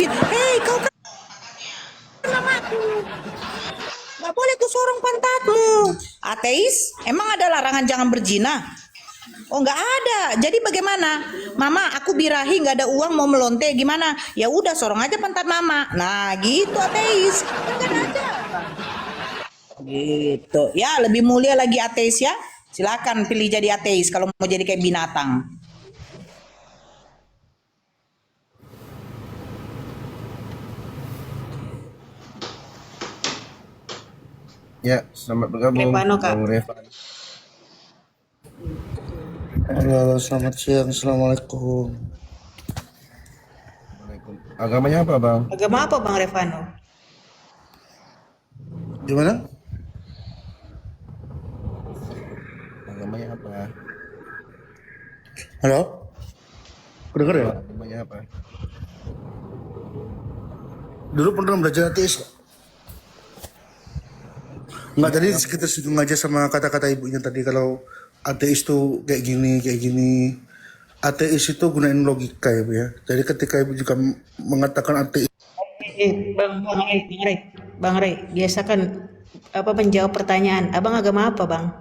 mungkin, hei kau kan namaku. Gak boleh ku sorong pantatmu. Ateis? Emang ada larangan jangan berzina? Oh nggak ada. Jadi bagaimana? Mama, aku birahi nggak ada uang mau melonte gimana? Ya udah sorong aja pantat mama. Nah gitu ateis. Kan aja. Gitu. Ya lebih mulia lagi ateis ya. Silakan pilih jadi ateis kalau mau jadi kayak binatang. Ya, selamat bergabung, Revano, Kak. Bang Revan. Halo, selamat siang. Assalamualaikum. Agamanya apa, Bang? Agama apa Bang Revano? Gimana? Agamanya apa? Halo? Kedengar ya? Agamanya apa? Dulu pernah belajar ateis nggak? Nggak, tadi kita singgung aja sama kata-kata ibunya tadi kalau ateis tuh kayak gini. Ateis itu gunain logika ya, Bu ya. Jadi ketika ibu juga mengatakan ateis, Bang Rey, biasakan apa menjawab pertanyaan. Abang agama apa, Bang?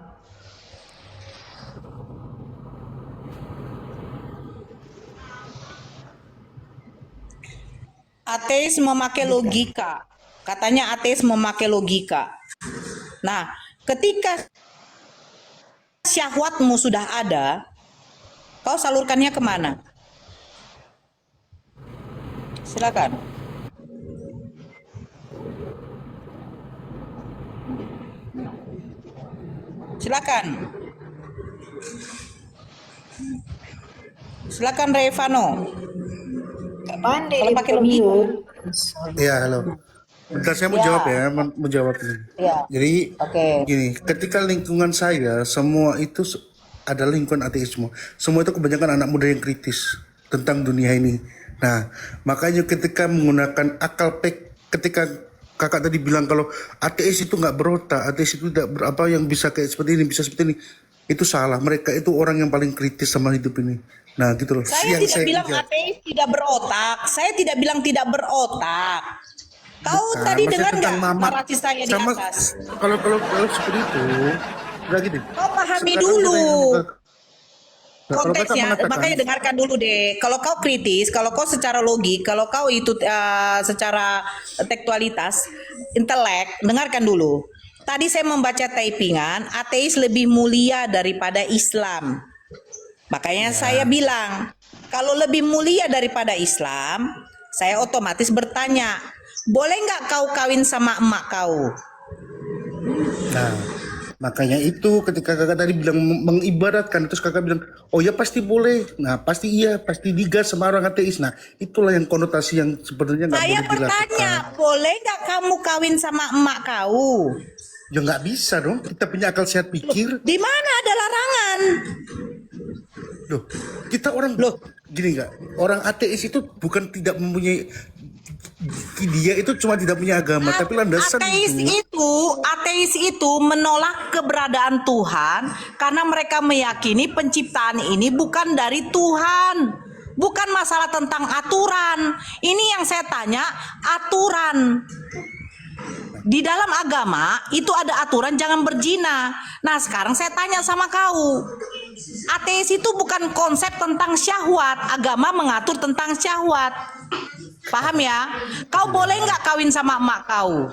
Ateis memakai logika. Katanya ateis memakai logika. Nah, ketika syahwatmu sudah ada, kau salurkannya kemana? Silakan. Silakan. Silakan Revano. Kalau pakai logika. ya halo. Bentar saya mau Ya. jawab ya, mau jawab ini. Ya. Jadi Oke. gini, ketika lingkungan saya semua itu ada lingkungan ateisme. Semua itu kebanyakan anak muda yang kritis tentang dunia ini. Nah, makanya ketika menggunakan akal ketika kakak tadi bilang kalau ateis itu nggak berotak, ateis itu tidak berapa yang bisa kayak seperti ini, bisa seperti ini, itu salah. Mereka itu orang yang paling kritis sama hidup ini. Nah, gitu loh. Saya tidak bilang ateis tidak berotak. Saya tidak bilang tidak berotak. Kau Bukan, tadi maksudnya dengar tentang nggak mamat. narasi saya di Sama atas? kalau seperti itu, udah gini. Kau pahami Sekarang dulu kita yang buka- Nah, kalau kakak konteksnya. mengatakan, Makanya dengarkan dulu deh. Kalau kau kritis, kalau kau secara logik, kalau kau itu secara tekstualitas, intelek, dengarkan dulu. Tadi saya membaca typingan, ateis lebih mulia daripada Islam. Makanya saya bilang, kalau lebih mulia daripada Islam, saya otomatis bertanya, boleh nggak kau kawin sama emak kau? nah, makanya itu ketika kakak tadi bilang mengibaratkan, terus kakak bilang, oh ya pasti boleh, nah pasti iya, pasti digas sama orang ateis. Nah, itulah yang konotasi yang sebenarnya nggak Saya boleh bertanya, dilakukan. boleh nggak kamu kawin sama emak kau? Ya nggak bisa dong, kita punya akal sehat pikir. Di mana ada larangan? Loh, kita orang Loh. gini nggak, orang ateis itu bukan tidak mempunyai, dia itu cuma tidak punya agama, tapi landasan Ateis itu menolak keberadaan Tuhan karena mereka meyakini penciptaan ini bukan dari Tuhan. Bukan masalah tentang aturan. Ini yang saya tanya, aturan. Di dalam agama itu ada aturan jangan berzina. Nah sekarang saya tanya sama kau, ateis itu bukan konsep tentang syahwat. Agama mengatur tentang syahwat. Paham ya? Kau boleh nggak kawin sama emak kau?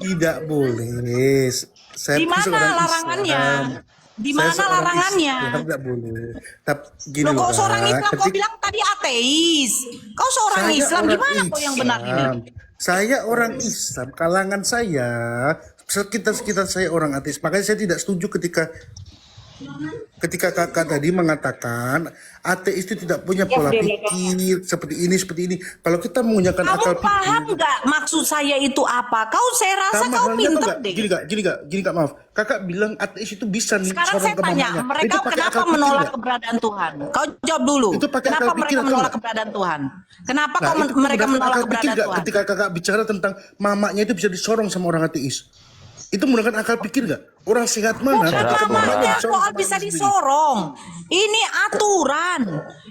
Tidak boleh. Saya Di pun mana seorang larangannya? Islam. Di Saya mana seorang larangannya? Islam, tidak boleh. Tapi gini Loh, kau loh, seorang Kak. Islam, kau bilang tadi ateis. Kau seorang Saya Islam, orang gimana kau yang benar ini? Islam. Saya orang Islam, kalangan saya, sekitar saya orang ateis. Makanya saya tidak setuju ketika kakak tadi mengatakan ateis itu tidak punya pola pikir seperti ini. Kalau kita menggunakan akal Kamu paham pikir, nggak maksud saya itu apa? Saya rasa sama kau halnya tuh pinter nggak? deh. Gini kak, maaf. Kakak bilang ateis itu bisa nih Sekarang sorong saya ke tanya, mamanya. mereka Itu pakai kenapa akal pikir menolak nggak? keberadaan Tuhan? Kau jawab dulu. Itu pakai Kenapa akal pikir mereka atau menolak enggak? keberadaan Tuhan? Kenapa Nah, itu mereka menggunakan menolak akal pikir keberadaan nggak Tuhan? ketika kakak bicara tentang mamanya itu bisa disorong sama orang ateis? Itu menggunakan akal pikir nggak? Orang sehat mana? Bukan ketika mamanya namanya disorong soal sama bisa anaknya sendiri? disorong. Ini aturan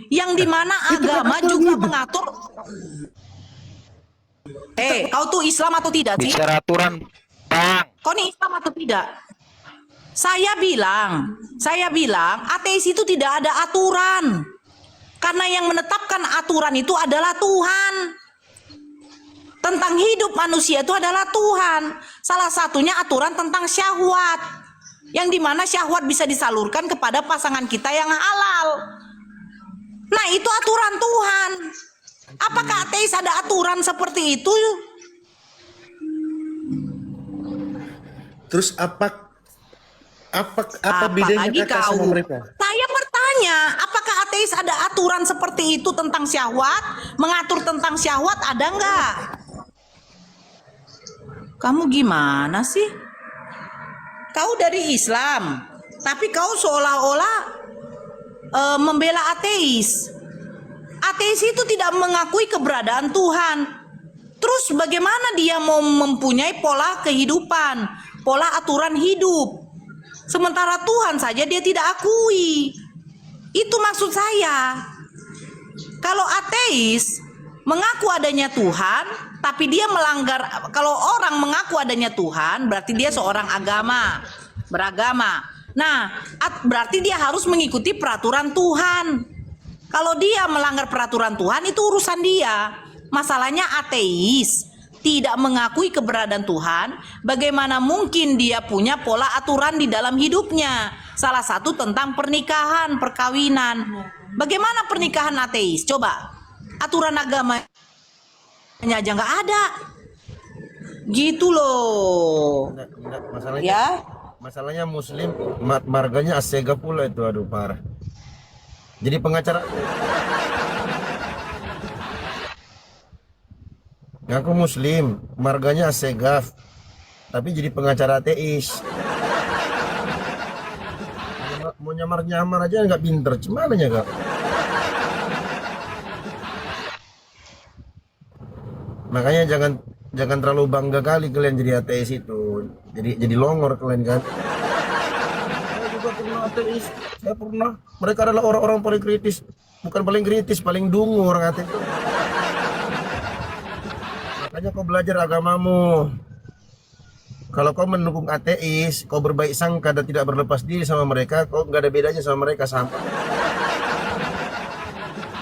yang dimana Itu kan agama aturan juga hidup. mengatur. Kau tuh Islam atau tidak sih? Bicara aturan, Bang. Kau nih Islam atau tidak? Saya bilang ateis itu tidak ada aturan. Karena yang menetapkan aturan itu adalah Tuhan. Tentang hidup manusia itu adalah Tuhan. Salah satunya aturan tentang syahwat. Yang dimana syahwat bisa disalurkan kepada pasangan kita yang halal. Nah, itu aturan Tuhan. Apakah ateis ada aturan seperti itu? Terus apa bedanya Apalagi kakak sama kau? mereka? Saya bertanya, apakah ateis ada aturan seperti itu tentang syahwat? Mengatur tentang syahwat ada nggak? Kamu gimana sih? Kau dari Islam, tapi kau seolah-olah membela ateis. Ateis itu tidak mengakui keberadaan Tuhan. Terus bagaimana dia mau mempunyai pola kehidupan, pola aturan hidup? Sementara Tuhan saja dia tidak akui. Itu maksud saya. Kalau ateis mengaku adanya Tuhan, tapi dia melanggar. Kalau orang mengaku adanya Tuhan, berarti dia seorang beragama. Nah, berarti dia harus mengikuti peraturan Tuhan. Kalau dia melanggar peraturan Tuhan, itu urusan dia. Masalahnya ateis tidak mengakui keberadaan Tuhan. Bagaimana mungkin dia punya pola aturan di dalam hidupnya? Salah satu tentang pernikahan, perkawinan. Bagaimana pernikahan ateis? Coba, aturan agamanya aja nggak ada. Gitu loh. Enggak, masalahnya Ya. masalahnya muslim marganya Asega pula itu, aduh parah. Jadi pengacara ngaku muslim, marganya Asegaf, tapi jadi pengacara ateis. Mau nyamar-nyamar aja nggak pinter, gimana ya kak? Makanya jangan terlalu bangga kali kalian jadi ateis itu, jadi longor kalian kan. Saya juga pernah ateis, saya pernah. Mereka adalah orang-orang paling kritis, bukan paling kritis, paling dungu orang ateis itu. Makanya kau belajar agamamu. Kalau kau mendukung ateis, kau berbaik sangka dan tidak berlepas diri sama mereka, kau nggak ada bedanya sama mereka, sama.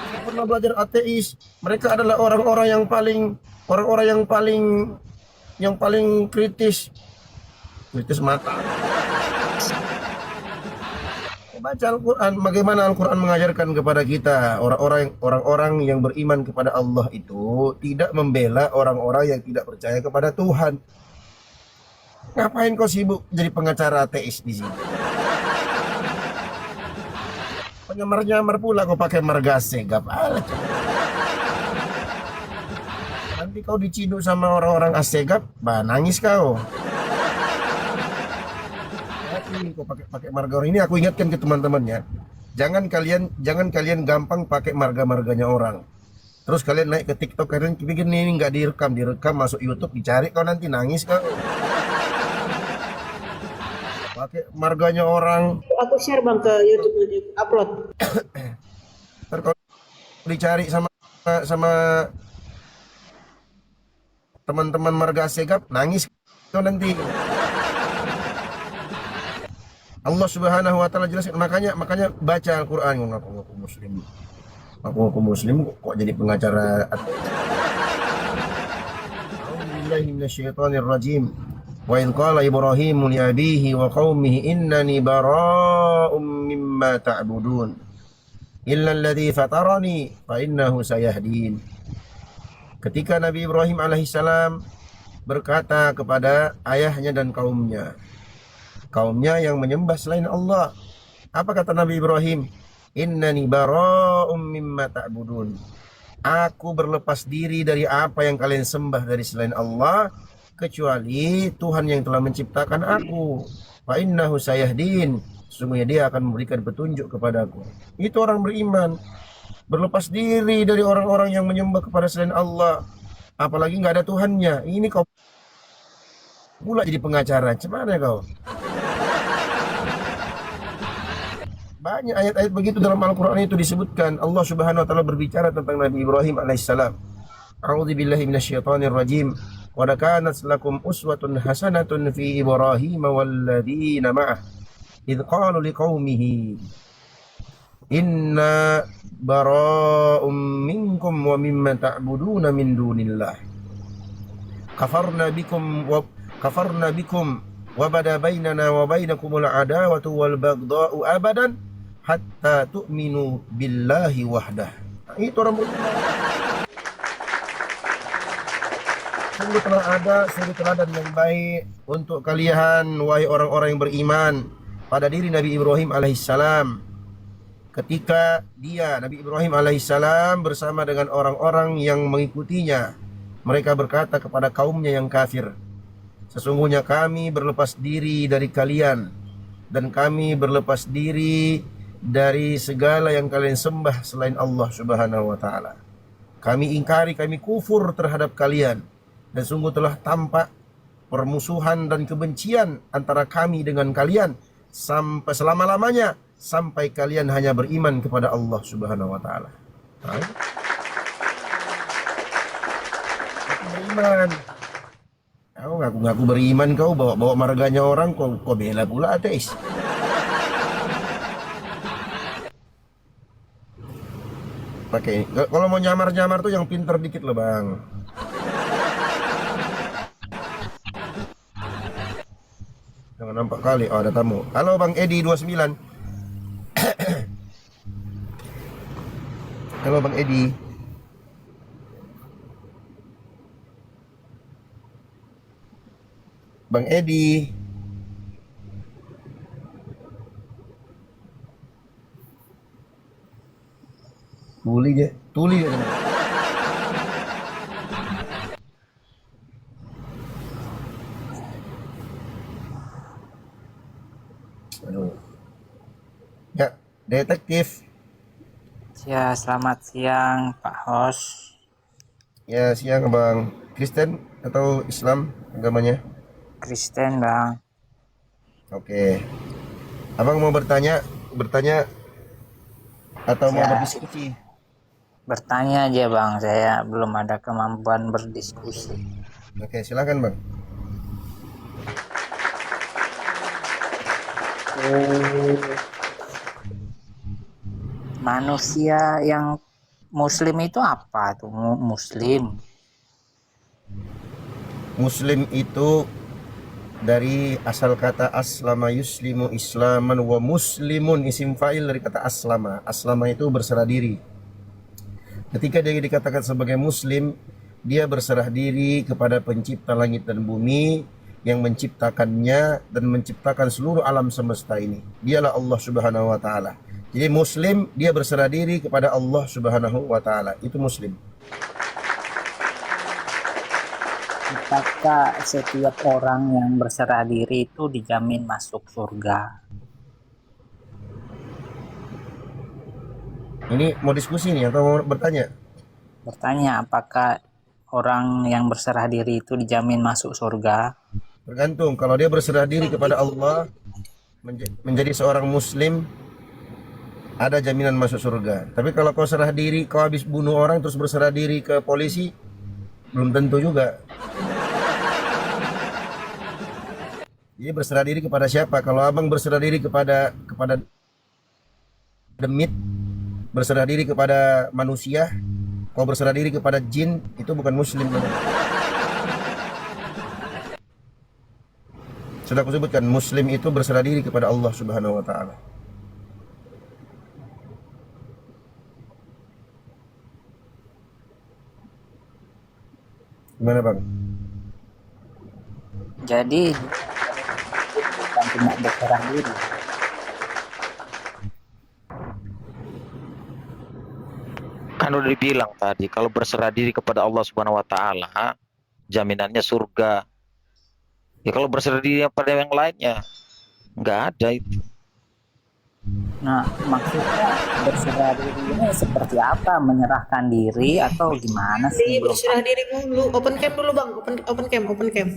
Saya pernah belajar ateis. Mereka adalah orang-orang yang paling kritis mata. Baca Al-Quran, bagaimana Al-Quran mengajarkan kepada kita orang-orang yang beriman kepada Allah itu tidak membela orang-orang yang tidak percaya kepada Tuhan. Ngapain kau sibuk jadi pengacara ateis di sini? Penyamar-nyamar pula kau pakai marga Asegaf. Nanti kau diciduk sama orang-orang Asegaf, nangis kau. Ini kau pakai marga orang ini, aku ingatkan ke teman-temannya. Jangan kalian gampang pakai marga-marganya orang. Terus kalian naik ke TikTok, kalian pikir ini nggak direkam masuk YouTube, dicari kau nanti nangis kau. Pakai marganya orang. Aku share bang ke YouTube upload. Ntar kalau dicari sama teman-teman marga Asegaf, nangis kau nanti. Allah Subhanahu wa taala jelaskan, makanya baca Al-Qur'an. Ngaku muslim kok jadi pengacara. A'udzubillahi minasyaitonir rajim. Wa idh qala Ibrahimu li abihi wa qaumihi innani bara'um mimma ta'budun illa alladhi fatarani fa innahu sayahdin. Ketika Nabi Ibrahim alaihissalam berkata kepada ayahnya dan kaumnya yang menyembah selain Allah, apa kata Nabi Ibrahim? Innani bara'um mimma ta'budun. Aku berlepas diri dari apa yang kalian sembah dari selain Allah, kecuali Tuhan yang telah menciptakan aku. Fa innahu sayahdin. Sesungguhnya dia akan memberikan petunjuk kepadaku. Itu orang beriman, berlepas diri dari orang-orang yang menyembah kepada selain Allah, apalagi nggak ada Tuhannya. Ini kau pula jadi pengacara, gimana kau? Banyak ayat-ayat begitu dalam Al-Quran itu disebutkan. Allah Subhanahu wa taala berbicara tentang Nabi Ibrahim alaihissalam. A'udzu billahi minasyaitonir rajim. Wa kanat lakum uswatun hasanatun fi Ibrahim walladzina ma'ah idh qalu liqaumihi inna bara'um minkum wa mimma ta'buduna min dunillah kafarna bikum wa bada bainana wa bainakumul adawatu wal baghdha'u abadan hatta tu'minu billahi wahdah. Nah, itu orang beriman. Sungguh telah ada suri teladan yang baik untuk kalian wahai orang-orang yang beriman pada diri Nabi Ibrahim alaihissalam. Ketika Nabi Ibrahim alaihissalam bersama dengan orang-orang yang mengikutinya, mereka berkata kepada kaumnya yang kafir, sesungguhnya kami berlepas diri dari kalian dan kami berlepas diri dari segala yang kalian sembah selain Allah Subhanahu wa taala. Kami ingkari, kami kufur terhadap kalian, dan sungguh telah tampak permusuhan dan kebencian antara kami dengan kalian sampai selama-lamanya, sampai kalian hanya beriman kepada Allah Subhanahu wa taala. Beriman. Kau ngaku-ngaku beriman, kau bawa marganya orang, kau bela pula ateis. Oke, kalau mau nyamar-nyamar tuh yang pinter dikit loh, Bang. Jangan nampak kali. Oh, ada tamu. Halo Bang Edi 29. Halo Bang Edi. Bang Edi. Tuli dia. Aduh. Ya, detektif. Ya, selamat siang Pak Hos. Ya, siang Bang. Kristen atau Islam agamanya? Kristen Bang. Oke. Abang mau bertanya atau mau Ya. berdiskusi? Bertanya aja Bang, saya belum ada kemampuan berdiskusi. Oke, silakan Bang. Manusia yang Muslim itu apa tuh? Muslim. Muslim itu dari asal kata aslama yuslimu islaman wa muslimun, isim fa'il dari kata aslama. Aslama itu berserah diri. Ketika dia dikatakan sebagai muslim, dia berserah diri kepada pencipta langit dan bumi yang menciptakannya dan menciptakan seluruh alam semesta ini. Dialah Allah Subhanahu wa taala. Jadi muslim, dia berserah diri kepada Allah Subhanahu wa taala. Itu muslim. Apakah setiap orang yang berserah diri itu dijamin masuk surga? Ini mau diskusi nih atau mau bertanya? Bertanya, apakah orang yang berserah diri itu dijamin masuk surga? Tergantung. Kalau dia berserah diri kepada Allah, menjadi seorang muslim, ada jaminan masuk surga. Tapi kalau kau serah diri, kau habis bunuh orang terus berserah diri ke polisi, belum tentu juga. Jadi berserah diri kepada siapa? Kalau abang berserah diri kepada demit, berserah diri kepada manusia, kau berserah diri kepada jin, itu bukan muslim. Sudah aku sebutkan, muslim itu berserah diri kepada Allah Subhanahu wa taala. Gimana Bang? Jadi bukan cuma berserah diri. Kan udah dibilang tadi, kalau berserah diri kepada Allah Subhanahu wa taala, jaminannya surga. Ya kalau berserah diri pada yang lainnya, nggak ada itu. Nah, maksudnya berserah diri ini seperti apa? Menyerahkan diri atau gimana sih? Belum Berserah diri dulu. Open cam dulu bang. Open cam.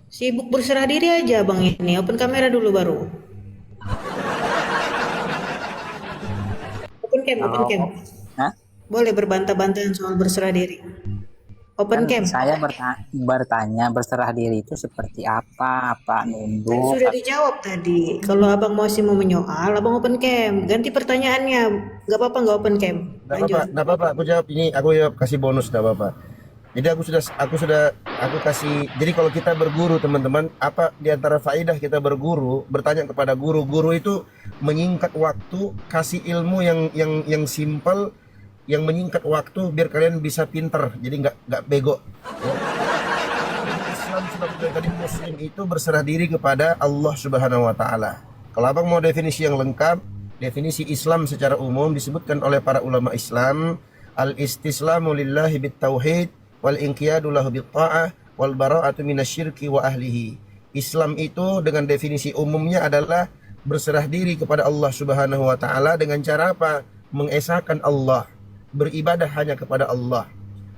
Sibuk berserah diri aja bang ini. Open kamera dulu baru. Open cam. Hah? Boleh berbantah-bantahan soal berserah diri. Open Kan cam. saya bertanya berserah diri itu seperti apa? Apa Kan nunduk? sudah dijawab tadi. Kalau abang masih mau menyoal, abang open cam. Ganti pertanyaannya. Gak apa-apa nggak open cam. Nggak apa-apa, Lanjut. nggak apa-apa. Aku jawab ini, aku jawab kasih bonus, nggak apa-apa. Jadi aku kasih. Jadi kalau kita berguru teman-teman, apa di antara faedah kita berguru, bertanya kepada guru. Guru itu menyingkat waktu, kasih ilmu yang simpel, yang menyingkat waktu biar kalian bisa pinter. Jadi nggak bego. Ya. Islam sebagai tadi Muslim itu berserah diri kepada Allah Subhanahu Wa Taala. Kalau abang mau definisi yang lengkap, definisi Islam secara umum disebutkan oleh para ulama Islam, al-istislamu lillahi bit tauhid wal inqiyadu lahu bit ta'ah wal bara'atu minasyirki wa ahlihi. Islam itu dengan definisi umumnya adalah berserah diri kepada Allah Subhanahu wa taala dengan cara apa? Mengesahkan Allah, beribadah hanya kepada Allah.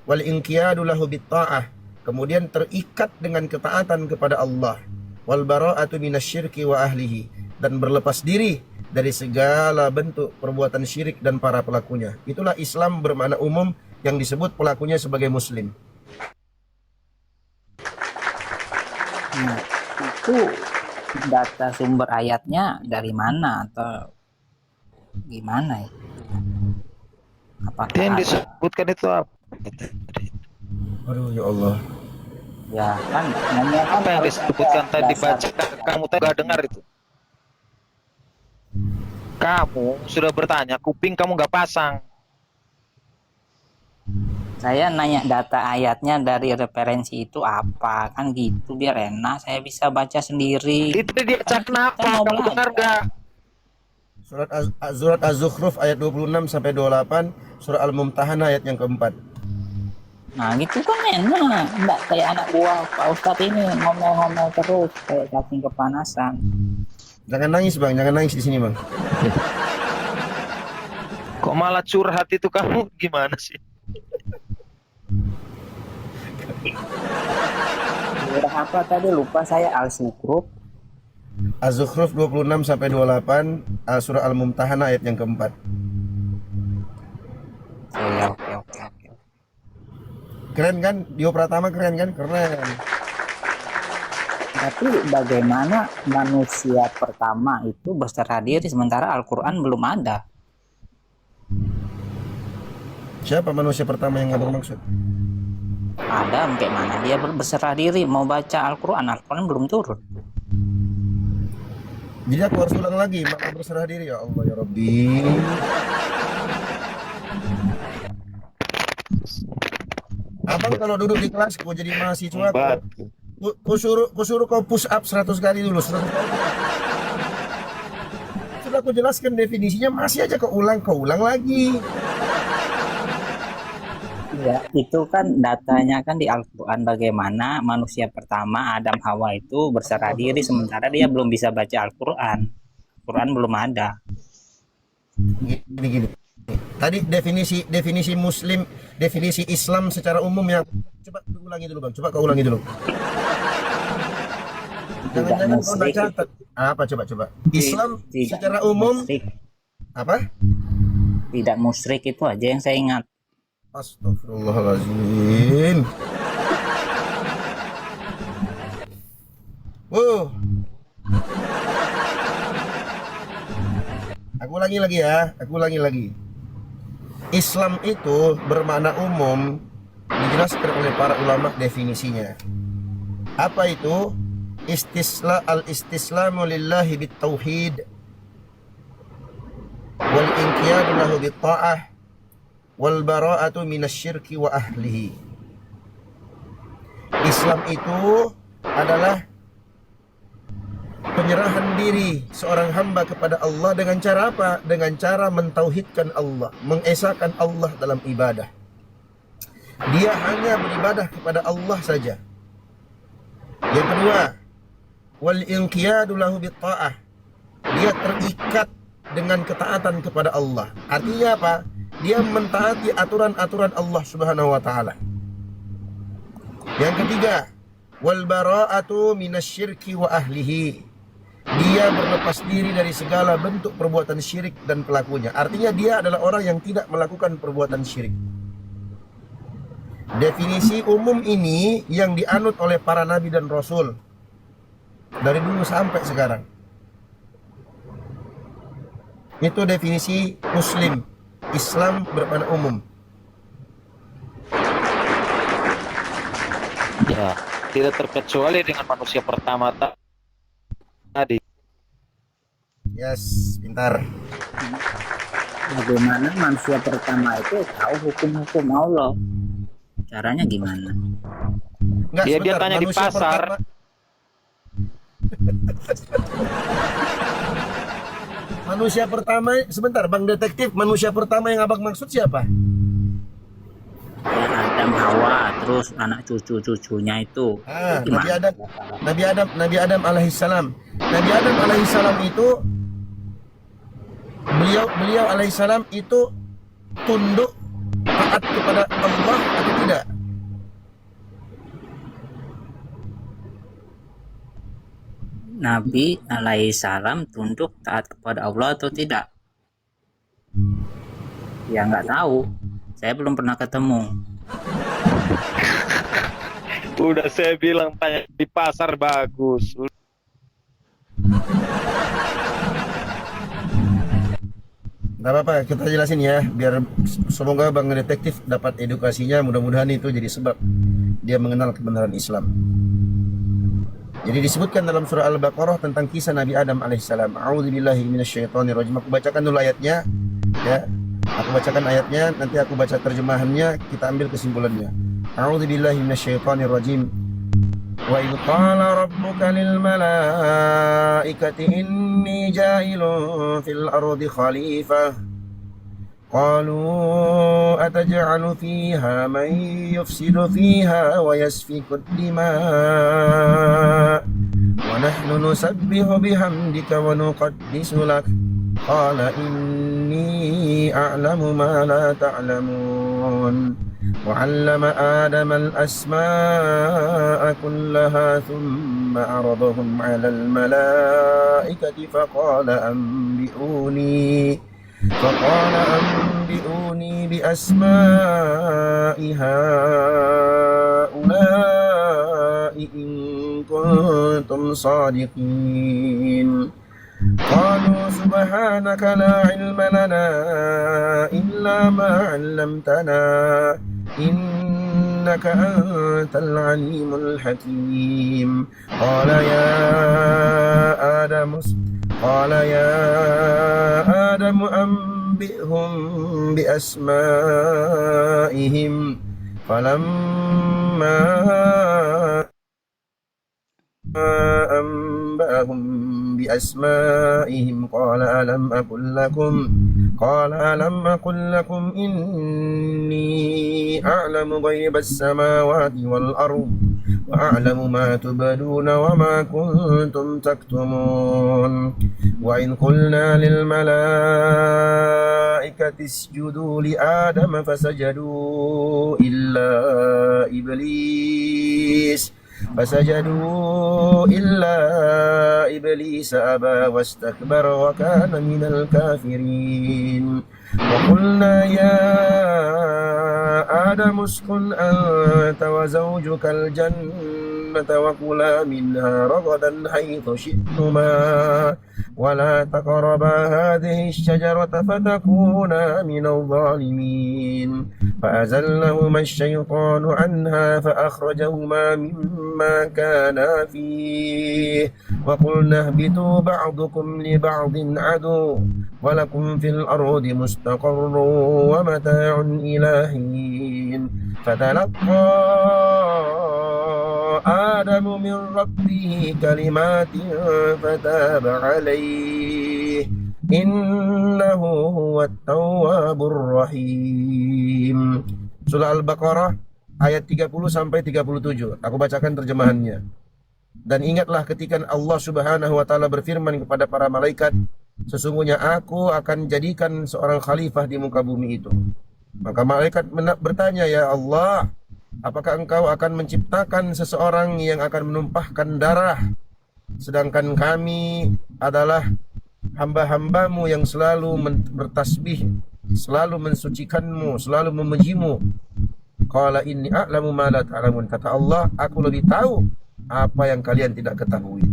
Wal inqiyadu lahu bit ta'ah, kemudian terikat dengan ketaatan kepada Allah. Wal bara'atu minasyirki wa ahlihi, dan berlepas diri dari segala bentuk perbuatan syirik dan para pelakunya. Itulah Islam bermakna umum yang disebut pelakunya sebagai muslim. Nah, itu data sumber ayatnya dari mana atau gimana ya? Apakah Yang ada? disebutkan itu apa? Aduh ya Allah. Ya kan ngomong kan Apa yang harus disebutkan ada tadi dasar. baca, kamu tadi nggak dengar itu? Kamu sudah bertanya, kuping kamu nggak pasang. Saya nanya data ayatnya dari referensi itu apa kan gitu biar enak saya bisa baca sendiri. Itu dia cak kenapa? Kita mau Kamu dengar belajar. nggak? Surat Az-Zukhruf ayat 26 sampai 28, surah Al-Mumtahanah ayat yang keempat. Nah gitu kan enak, nggak kayak anak buah Pak Ustadz ini ngomong-ngomong terus kayak cacing kepanasan. Jangan nangis Bang, jangan nangis di sini Bang. Kok malah curhat itu kamu gimana sih? Surah apa tadi lupa saya Al-Zukhruf. Az-Zukhruf 26 sampai 28, surah Al-Mumtahanah ayat yang keempat. Oke. Keren kan? Dio Pratama keren kan? Keren. Tapi bagaimana manusia pertama itu berserah diri sementara Al-Quran belum ada? Siapa manusia pertama yang abang maksud? Ada, kayak mana dia berserah diri mau baca Al-Quran, Al-Quran belum turun. Jadi aku harus ulang lagi, maka berserah diri ya Allah ya Rabbi. Abang kalau duduk di kelas, kau jadi mahasiswa, ku suruh kau push up 100 kali dulu. 100 kali. Sudah aku jelaskan definisinya, masih aja kau ulang lagi. Ya, itu kan datanya kan di Al-Quran bagaimana manusia pertama Adam Hawa itu berserah diri sementara dia belum bisa baca Al-Quran. Al-Quran belum ada. Gini. Tadi definisi Muslim, definisi Islam secara umum yang coba ulangi dulu Bang. Coba kau ulangi dulu. Jangan-jangan kau nggak catat. Apa coba? Islam Tidak secara umum musyrik. apa? Tidak musyrik itu aja yang saya ingat. Astagfirullahaladzim. Aku ulangi lagi. Islam itu bermakna umum dijelaskan oleh para ulama definisinya. Apa itu? Al-istislamu lillahi bit tauhid wal inqiyadu lahu bit ta'ah wal bara'atu minasyirki wa ahlihi. Islam itu adalah penyerahan diri seorang hamba kepada Allah dengan cara apa? Dengan cara mentauhidkan Allah, mengesahkan Allah dalam ibadah. Dia hanya beribadah kepada Allah saja. Yang kedua, wal inqiyadu lahu bit ta'ah. Dia terikat dengan ketaatan kepada Allah. Artinya apa? Dia mentaati aturan-aturan Allah Subhanahu wa taala. Yang ketiga, wal bara'atu minasyirki wa ahlihi. Dia berlepas diri dari segala bentuk perbuatan syirik dan pelakunya. Artinya dia adalah orang yang tidak melakukan perbuatan syirik. Definisi umum ini yang dianut oleh para nabi dan rasul dari dulu sampai sekarang. Itu definisi Muslim. Islam bermakna umum. Ya, tidak terkecuali dengan manusia pertama tadi. Yes, pintar. Bagaimana manusia pertama itu tahu hukum-hukum Allah? Caranya gimana? Enggak, Dia sebentar. tanya di Manusia pasar. Manusia pertama, sebentar Bang Detektif, manusia pertama yang abang maksud siapa? Ya, Adam, Hawa, terus anak cucu-cucunya itu. Nabi Gimana? Adam, Nabi Adam alaihissalam. Nabi Adam alaihissalam itu beliau alaihissalam itu tunduk taat kepada Allah atau tidak? Nabi alaihissalam tunduk taat kepada Allah atau tidak? Ya nggak tahu. Saya belum pernah ketemu. Udah saya bilang tanya di pasar bagus. Gak apa-apa, kita jelasin ya, biar semoga Bang Detektif dapat edukasinya. Mudah-mudahan itu jadi sebab dia mengenal kebenaran Islam. Jadi disebutkan dalam surah Al-Baqarah tentang kisah Nabi Adam alaihissalam. A'udzubillahi minasyaitonirrajim. Aku bacakan dulu ayatnya, ya. Aku bacakan ayatnya, nanti aku baca terjemahannya, kita ambil kesimpulannya. A'udzubillahi minasyaitonirrajim. Wa idh qala rabbuka lil malaikati inni ja'ilun fil ardi khalifah. قالوا أتجعل فيها من يفسد فيها ويسفك الدماء ونحن نسبح بحمدك ونقدس لك قال إني أعلم ما لا تعلمون وعلم آدم الأسماء كلها ثم عرضهم على الملائكة فقال أنبئوني بأسماء هؤلاء إن كنتم صادقين قالوا سبحانك لا علم لنا إلا ما علمتنا إنك أنت العليم الحكيم قال يا آدم أنبئهم بأسمائهم فلما أنبأهم بأسمائهم قال ألم أقل لكم إني أعلم غيب السماوات والأرض وأعلم ما تبدون وما كنتم تكتمون وإن قلنا للملائكة اسجدوا لآدم فسجدوا إلا إبليس أبى واستكبر وكان من الكافرين وقلنا يا آدم اسكن أنت وزوجك الجنة وكلا منها رغدا حيث شئتما ولا تقربا هذه الشجرة فتكونا من الظالمين فأزلهما الشيطان عنها فأخرجهما مما كانا فيه وقلنا اهبطوا بعضكم لبعض عدو ولكم في الأرض مستقر ومتاع إلى حين فتلقى آدم من ربه كلمات فتاب عليه إنه هو التواب الرحيم. Surah Al-Baqarah ayat 30 sampai 37. Aku bacakan terjemahannya. Dan ingatlah ketika Allah Subhanahu wa taala berfirman kepada para malaikat, sesungguhnya aku akan jadikan seorang khalifah di muka bumi itu. Maka malaikat bertanya, ya Allah, apakah engkau akan menciptakan seseorang yang akan menumpahkan darah, sedangkan kami adalah hamba-hambamu yang selalu bertasbih, selalu mensucikanmu, selalu memujimu. Qala inni a'lamu ma la ta'lamun. Kata Allah, aku lebih tahu apa yang kalian tidak ketahui.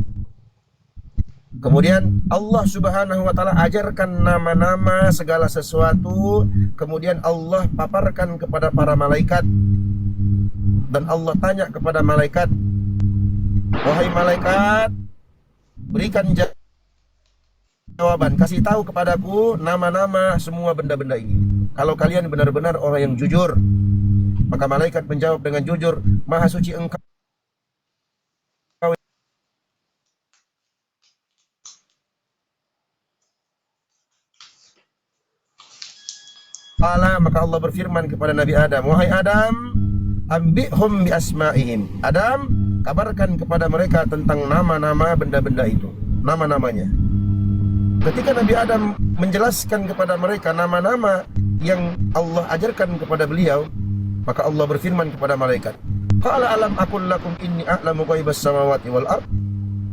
Kemudian Allah Subhanahu wa taala ajarkan nama-nama segala sesuatu, kemudian Allah paparkan kepada para malaikat. Dan Allah tanya kepada malaikat, wahai malaikat, berikan jawaban, kasih tahu kepadaku nama-nama semua benda-benda ini. Kalau kalian benar-benar orang yang jujur. Maka malaikat menjawab dengan jujur, Maha suci Engkau Ta'ala. Maka Allah berfirman kepada Nabi Adam, wahai Adam, ambihum bi asma'ihim. Adam, kabarkan kepada mereka tentang nama-nama benda-benda itu, nama-namanya. Ketika Nabi Adam menjelaskan kepada mereka nama-nama yang Allah ajarkan kepada beliau, maka Allah berfirman kepada malaikat, qala alam aqul lakum inni a'lamu ghaibas samawati wal ard.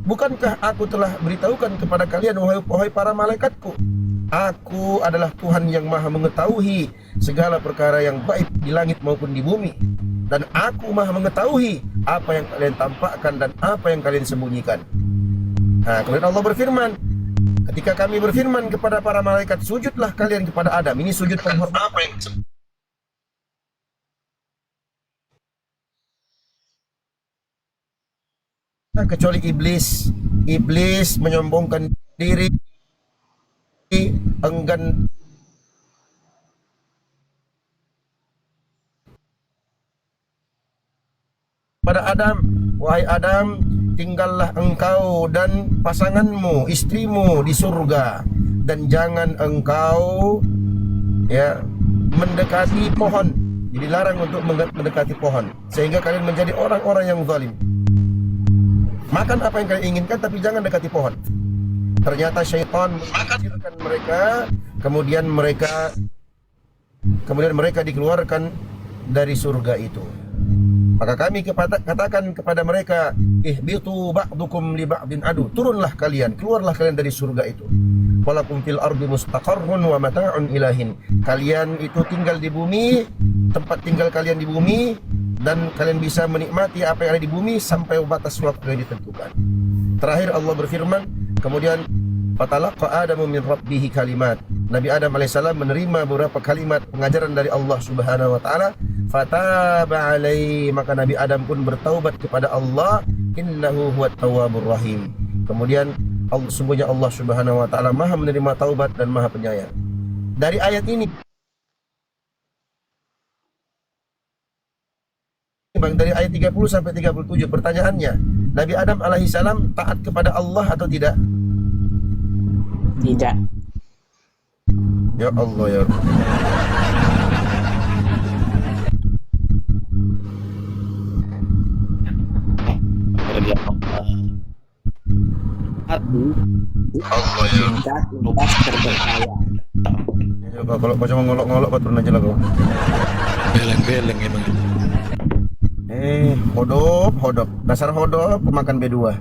Bukankah aku telah beritahukan kepada kalian, wahai para malaikatku, aku adalah Tuhan yang maha mengetahui segala perkara yang gaib di langit maupun di bumi. Dan aku maha mengetahui apa yang kalian tampakkan dan apa yang kalian sembunyikan. Nah, kemudian Allah berfirman, ketika kami berfirman kepada para malaikat, sujudlah kalian kepada Adam. Ini sujud penghormatan. Kecuali iblis menyombongkan diri, enggan pada Adam, wahai Adam, tinggallah engkau dan pasanganmu, istrimu di surga, dan jangan engkau mendekati pohon. Jadi larang untuk mendekati pohon, sehingga kalian menjadi orang-orang yang zalim. Makan apa yang kalian inginkan, tapi jangan dekati pohon. Ternyata syaitan menghancurkan mereka, kemudian mereka dikeluarkan dari surga itu. Maka kami katakan kepada mereka, ihbitu ba'dukum li ba'din adu. Turunlah kalian, keluarlah kalian dari surga itu. Walakum fil ardi mustaqarrun wa mata'un ilahin. Kalian itu tinggal di bumi, tempat tinggal kalian di bumi, dan kalian bisa menikmati apa yang ada di bumi sampai batas waktu yang ditentukan. Terakhir Allah berfirman, kemudian fatalaqa Adamu min rabbihi kalimat. Nabi Adam alaihissalam menerima beberapa kalimat pengajaran dari Allah Subhanahu wa taala. Fataba alaihi, maka Nabi Adam pun bertaubat kepada Allah. Innahu huwat tawwabur rahim. Kemudian sungguhnya Allah Subhanahu wa taala Maha menerima taubat dan Maha penyayang. Dari ayat ini, Bang, dari ayat 30 sampai 37, pertanyaannya, Nabi Adam alaihissalam taat kepada Allah atau tidak? Tidak. Ya Allah ya Rabb. Allah ya Rabb. Lintas terpercaya. Coba kalau kau cuma ngolok-ngolok, kau turun aja lah kau. Beleng-beleng emang. Hodop. Dasar hodop pemakan B2.